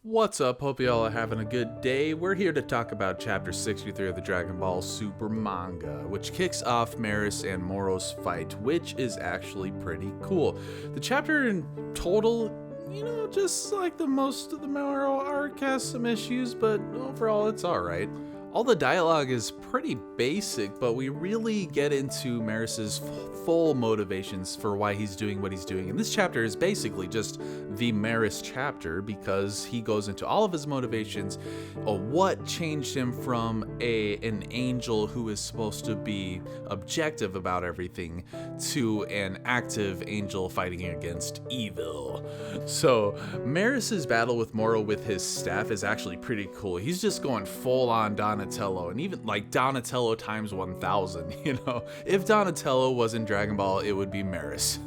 What's up? Hope y'all are having a good day. We're here to talk about Chapter 63 of the Dragon Ball Super manga, which kicks off Meros and Moro's fight, which is actually pretty cool. The chapter in total, just like the most of the Moro arc has some issues, but overall it's alright. All the dialogue is pretty basic, but we really get into Meros's full motivations for why he's doing what he's doing. And this chapter is basically just the Meros chapter because he goes into all of his motivations, what changed him from an angel who is supposed to be objective about everything to an active angel fighting against evil. So Meros's battle with Moro with his staff is actually pretty cool. He's just going full on Donatello, and even like Donatello times 1000, If Donatello was in Dragon Ball, it would be Meros.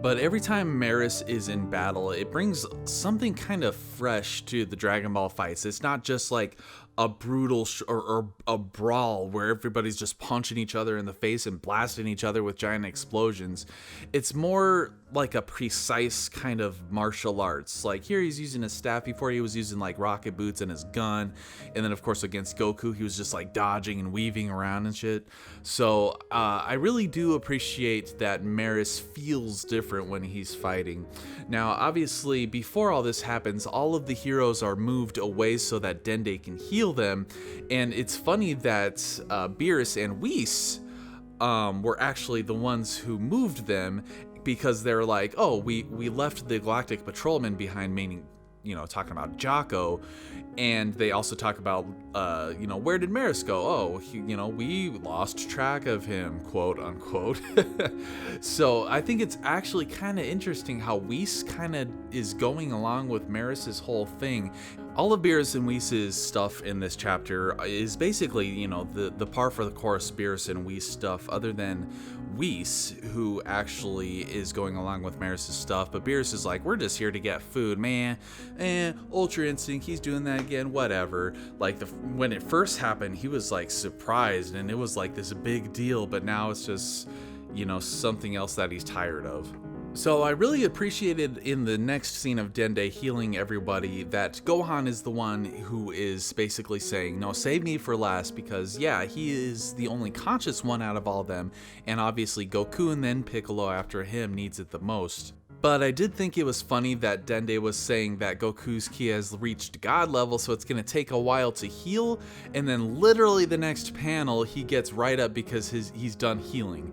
But every time Meros is in battle, it brings something kind of fresh to the Dragon Ball fights. It's not just like a brutal or a brawl where everybody's just punching each other in the face and blasting each other with giant explosions. It's more like a precise kind of martial arts. Like here he's using his staff, before he was using like rocket boots and his gun, and then of course against Goku he was just like dodging and weaving around and shit. So I really do appreciate that Meros feels different when he's fighting. Now obviously before all this happens, all of the heroes are moved away so that Dende can heal them, and it's funny that Beerus and Whis were actually the ones who moved them, because they're like, oh, we left the Galactic Patrolman behind, meaning, talking about Jocko, and they also talk about, where did Meros go? Oh, we lost track of him, quote unquote. So I think it's actually kind of interesting how Whis kind of is going along with Meros's whole thing. All of Beerus and Whis' stuff in this chapter is basically, the par for the course Beerus and Whis stuff, other than Whis, who actually is going along with Meros's stuff. But Beerus is like, we're just here to get food, man. Ultra Instinct, he's doing that again, whatever. Like, when it first happened, he was like surprised, and it was like this big deal, but now it's just, something else that he's tired of. So I really appreciated in the next scene of Dende healing everybody that Gohan is the one who is basically saying, no, save me for last, because yeah, he is the only conscious one out of all of them, and obviously Goku and then Piccolo after him needs it the most. But I did think it was funny that Dende was saying that Goku's ki has reached God level, so it's going to take a while to heal, and then literally the next panel he gets right up because he's done healing.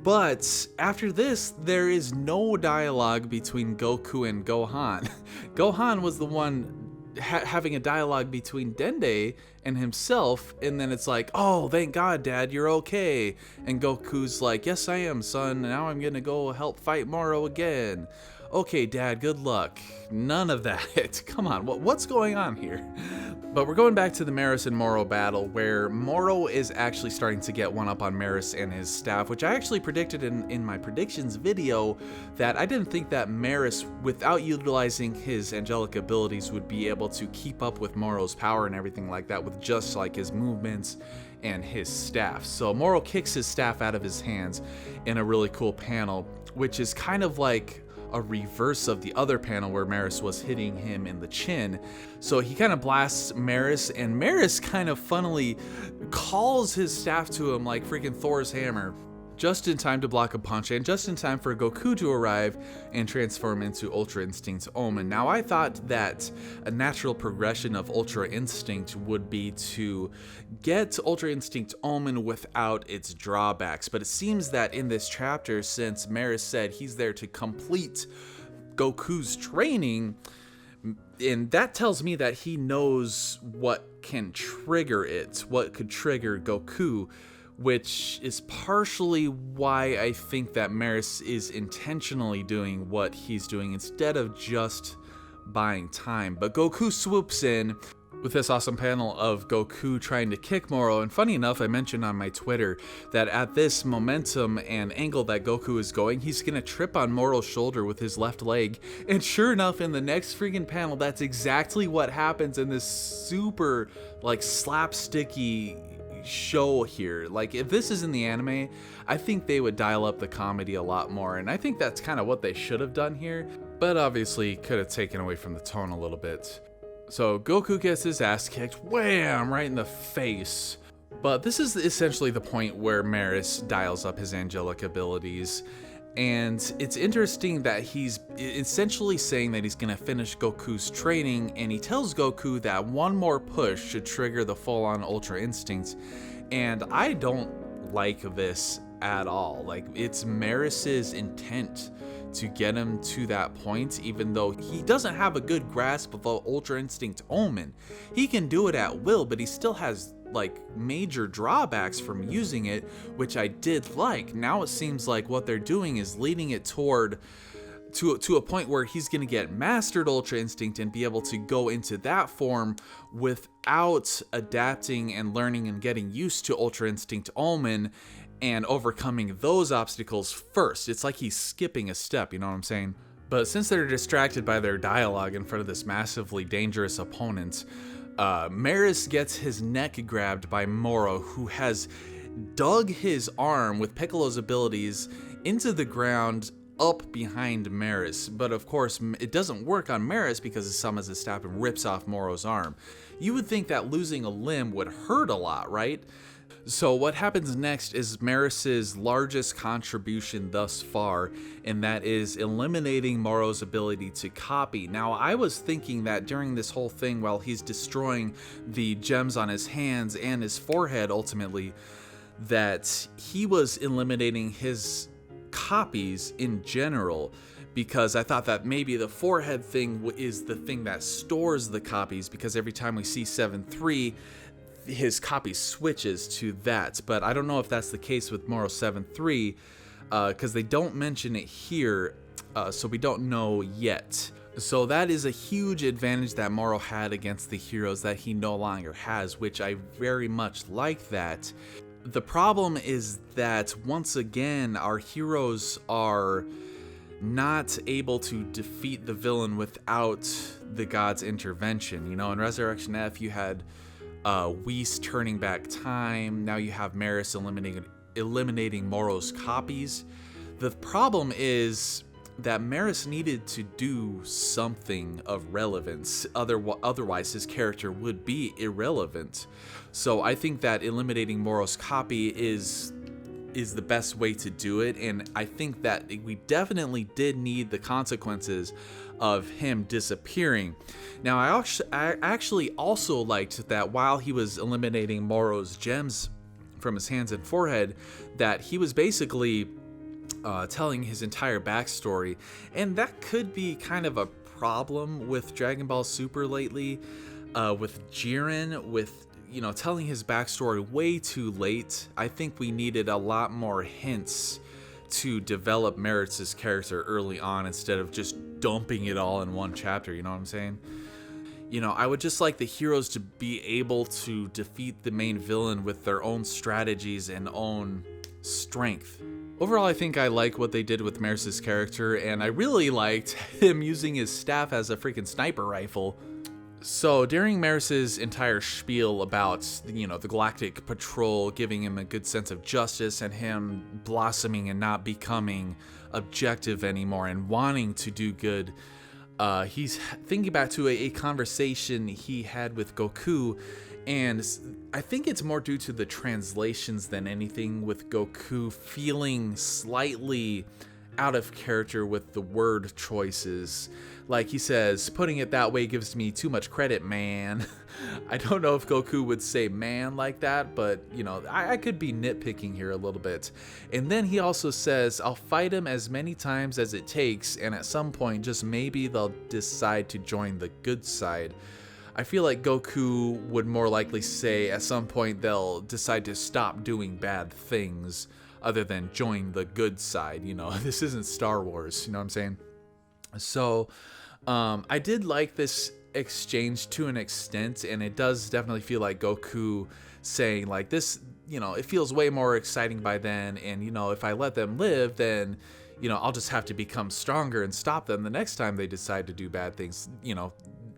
But after this, there is no dialogue between Goku and Gohan. Gohan was the one having a dialogue between Dende and himself, and then it's like, oh, thank God, Dad, you're okay. And Goku's like, yes, I am, son. Now I'm gonna go help fight Moro again. Okay, Dad, good luck. None of that. Come on, what's going on here? But we're going back to the Meros and Moro battle, where Moro is actually starting to get one up on Meros and his staff, which I actually predicted in my predictions video that I didn't think that Meros, without utilizing his angelic abilities, would be able to keep up with Moro's power and everything like that with just like his movements and his staff. So Moro kicks his staff out of his hands in a really cool panel, which is kind of like a reverse of the other panel where Meros was hitting him in the chin. So he kind of blasts Meros, and Meros kind of funnily calls his staff to him like freaking Thor's hammer, just in time to block a punch and just in time for Goku to arrive and transform into Ultra Instinct Omen. Now I thought that a natural progression of Ultra Instinct would be to get Ultra Instinct Omen without its drawbacks, but it seems that in this chapter, since Meros said he's there to complete Goku's training, and that tells me that he knows what can trigger it, what could trigger Goku, which is partially why I think that Meros is intentionally doing what he's doing instead of just buying time. But Goku swoops in with this awesome panel of Goku trying to kick Moro, and funny enough, I mentioned on my Twitter that at this momentum and angle that Goku is going, he's gonna trip on Moro's shoulder with his left leg, and sure enough, in the next freaking panel, that's exactly what happens in this super, like, slapsticky show here. Like, if this is in the anime, I think they would dial up the comedy a lot more, and I think that's kind of what they should have done here, but obviously could have taken away from the tone a little bit. So Goku gets his ass kicked, wham, right in the face. But this is essentially the point where Meros dials up his angelic abilities. And it's interesting that he's essentially saying that he's going to finish Goku's training, and he tells Goku that one more push should trigger the full-on Ultra Instinct. And I don't like this at all. Like, it's Meros's intent to get him to that point, even though he doesn't have a good grasp of the Ultra Instinct Omen. He can do it at will, but he still has like major drawbacks from using it, which I did like. Now it seems like what they're doing is leading it toward to a point where he's going to get mastered Ultra Instinct and be able to go into that form without adapting and learning and getting used to Ultra Instinct Omen and overcoming those obstacles first. It's like he's skipping a step, you know what I'm saying? But since they're distracted by their dialogue in front of this massively dangerous opponent, Meros gets his neck grabbed by Moro, who has dug his arm with Piccolo's abilities into the ground up behind Meros. But of course, it doesn't work on Meros because he summons his staff and rips off Moro's arm. You would think that losing a limb would hurt a lot, right? So what happens next is Meros's largest contribution thus far, and that is eliminating Moro's ability to copy. Now, I was thinking that during this whole thing, while he's destroying the gems on his hands and his forehead ultimately, that he was eliminating his copies in general, because I thought that maybe the forehead thing is the thing that stores the copies, because every time we see 7-3, his copy switches to that. But I don't know if that's the case with Moro 7-3, because they don't mention it here, so we don't know yet. So that is a huge advantage that Moro had against the heroes that he no longer has, which I very much like that. The problem is that, once again, our heroes are not able to defeat the villain without the god's intervention. You know, in Resurrection F, you had Whis turning back time. Now you have Meros eliminating Moro's copies. The problem is that Meros needed to do something of relevance. Otherwise, his character would be irrelevant. So I think that eliminating Moro's copy is the best way to do it, and I think that we definitely did need the consequences of him disappearing. Now, I actually also liked that while he was eliminating Moro's gems from his hands and forehead, that he was basically telling his entire backstory, and that could be kind of a problem with Dragon Ball Super lately, with Jiren, with telling his backstory way too late. I think we needed a lot more hints to develop Meros' character early on instead of just dumping it all in one chapter, you know what I'm saying? I would just like the heroes to be able to defeat the main villain with their own strategies and own strength. Overall, I think I like what they did with Meros' character, and I really liked him using his staff as a freaking sniper rifle. So during Meros' entire spiel about, the Galactic Patrol giving him a good sense of justice and him blossoming and not becoming objective anymore and wanting to do good, he's thinking back to a conversation he had with Goku, and I think it's more due to the translations than anything, with Goku feeling slightly out of character with the word choices. Like he says, putting it that way gives me too much credit, man. I don't know if Goku would say man like that, but I could be nitpicking here a little bit. And then he also says, I'll fight him as many times as it takes, and at some point, just maybe they'll decide to join the good side. I feel like Goku would more likely say at some point they'll decide to stop doing bad things other than join the good side. This isn't Star Wars, you know what I'm saying? So I did like this exchange to an extent, and it does definitely feel like Goku saying like this, it feels way more exciting by then, and if I let them live, then I'll just have to become stronger and stop them the next time they decide to do bad things,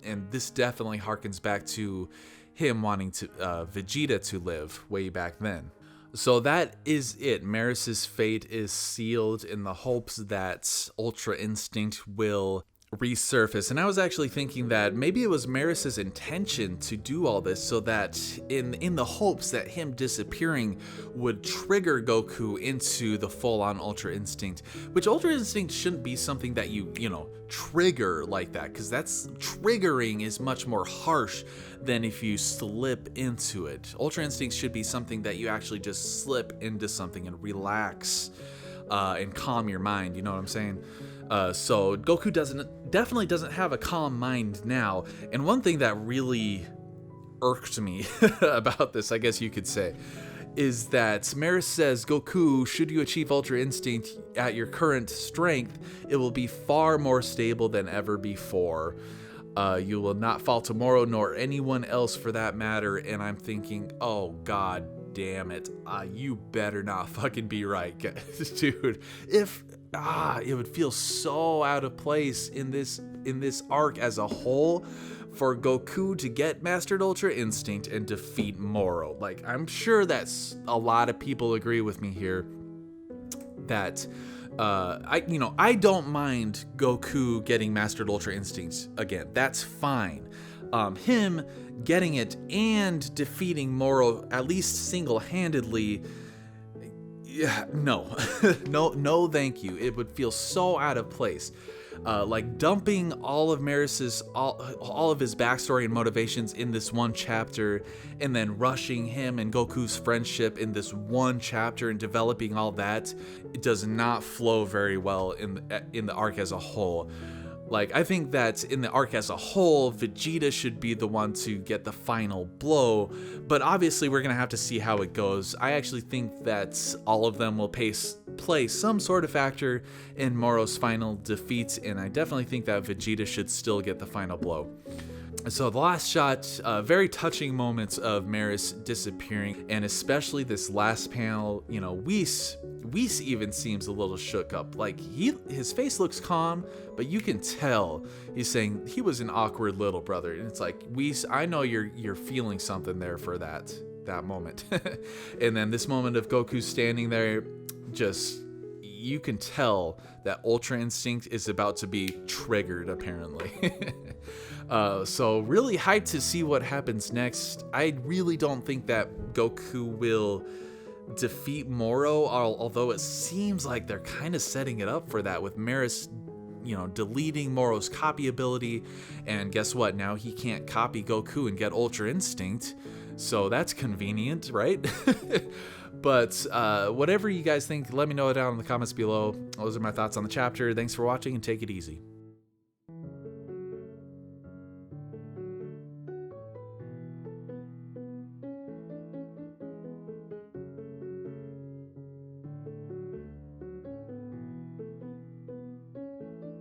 and this definitely harkens back to him wanting to Vegeta to live way back then. So that is it. Meros' fate is sealed in the hopes that Ultra Instinct will resurface. And I was actually thinking that maybe it was Meros' intention to do all this so that in the hopes that him disappearing would trigger Goku into the full-on Ultra Instinct, which Ultra Instinct shouldn't be something that you trigger like that, because that's triggering is much more harsh than if you slip into it. Ultra Instinct should be something that you actually just slip into something and relax and calm your mind, you know what I'm saying? So Goku definitely doesn't have a calm mind now. And one thing that really irked me about this, I guess you could say, is that Meros says, Goku, should you achieve Ultra Instinct at your current strength, it will be far more stable than ever before. You will not fall to Moro nor anyone else for that matter. And I'm thinking, oh god damn it, you better not fucking be right, dude. It would feel so out of place in this arc as a whole for Goku to get Mastered Ultra Instinct and defeat Moro. Like, I'm sure that's a lot of people agree with me here that I don't mind Goku getting Mastered Ultra Instinct again. That's fine. Him getting it and defeating Moro at least single-handedly, yeah, no, no, thank you. It would feel so out of place. Like dumping all of Meros's all of his backstory and motivations in this one chapter, and then rushing him and Goku's friendship in this one chapter and developing all that, it does not flow very well in the arc as a whole. Like, I think that in the arc as a whole, Vegeta should be the one to get the final blow, but obviously we're going to have to see how it goes. I actually think that all of them will play some sort of factor in Moro's final defeat, and I definitely think that Vegeta should still get the final blow. So the last shot, very touching moments of Meros disappearing, and especially this last panel, Whis even seems a little shook up. Like, his face looks calm, but you can tell he's saying he was an awkward little brother. And it's like, Whis, I know you're feeling something there for that moment. And then this moment of Goku standing there, you can tell that Ultra Instinct is about to be triggered, apparently. So really hyped to see what happens next. I really don't think that Goku will defeat Moro, although it seems like they're kind of setting it up for that with Meros, deleting Moro's copy ability, and guess what? Now he can't copy Goku and get Ultra Instinct, so that's convenient, right? But whatever you guys think, let me know down in the comments below. Those are my thoughts on the chapter. Thanks for watching, and take it easy.